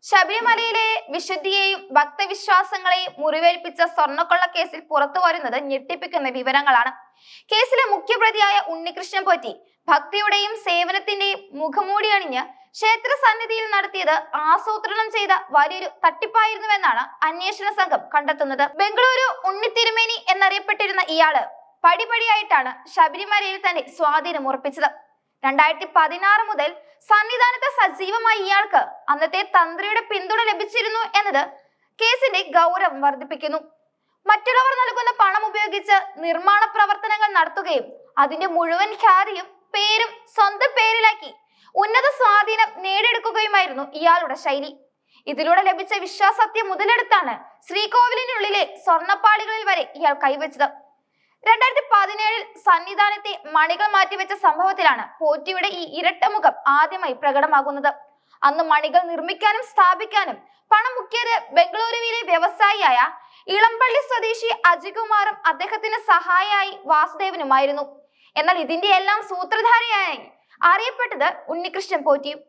ശബരിമലയിലെ വിശുദ്ധിയെയും ഭക്തവിശ്വാസങ്ങളെയും മുറിവേൽപ്പിച്ച സ്വർണ്ണക്കൊള്ള കേസിൽ പുറത്തു വരുന്നത് ഞെട്ടിപ്പിക്കുന്ന വിവരങ്ങളാണ്. കേസിലെ മുഖ്യപ്രതിയായ ഉണ്ണികൃഷ്ണൻ പോറ്റി ഭക്തിയുടെയും സേവനത്തിന്റെയും മുഖംമൂടി അണിഞ്ഞ് ക്ഷേത്ര സന്നിധിയിൽ നടത്തിയത് ആസൂത്രണം ചെയ്ത വലിയൊരു തട്ടിപ്പായിരുന്നുവെന്നാണ് അന്വേഷണ സംഘം കണ്ടെത്തുന്നത്. ബംഗളൂരു ഉണ്ണിത്തിരുമേനി എന്നറിയപ്പെട്ടിരുന്ന ഇയാള് പടിപടിയായിട്ടാണ് ശബരിമലയിൽ തന്നെ സ്വാധീനം ഉറപ്പിച്ചത്. 2016 മുതൽ സന്നിധാനത്ത് സജീവമായ ഇയാൾക്ക് അന്നത്തെ തന്ത്രിയുടെ പിന്തുണ ലഭിച്ചിരുന്നു എന്നത് കേസിന്റെ ഗൗരവം വർദ്ധിപ്പിക്കുന്നു. മറ്റുള്ളവർ നൽകുന്ന പണം ഉപയോഗിച്ച് നിർമ്മാണ പ്രവർത്തനങ്ങൾ നടത്തുകയും അതിന്റെ മുഴുവൻ ഖ്യാതിയും പേരും സ്വന്തം പേരിലാക്കി ഉന്നത സ്വാധീനം നേടിയെടുക്കുകയുമായിരുന്നു ഇയാളുടെ ശൈലി. ഇതിലൂടെ ലഭിച്ച വിശ്വാസത്യം മുതലെടുത്താണ് ശ്രീകോവിലിനുള്ളിലെ സ്വർണ്ണപ്പാളികളിൽ വരെ ഇയാൾ കൈവച്ചത്. 2017 സന്നിധാനത്തെ മണികൾ മാറ്റിവെച്ച സംഭവത്തിലാണ് പോറ്റിയുടെ ഈ ഇരട്ട മുഖം ആദ്യമായി പ്രകടമാകുന്നത്. അന്ന് മണികൾ നിർമ്മിക്കാനും സ്ഥാപിക്കാനും പണം മുക്കിയത് ബംഗളൂരുവിലെ വ്യവസായിയായ ഇളംപള്ളി സ്വദേശി അജികുമാറും അദ്ദേഹത്തിന് സഹായിയായി വാസുദേവനുമായിരുന്നു. എന്നാൽ ഇതിന്റെ എല്ലാം സൂത്രധാരിയായി അറിയപ്പെട്ടത് ഉണ്ണികൃഷ്ണൻ പോറ്റിയും.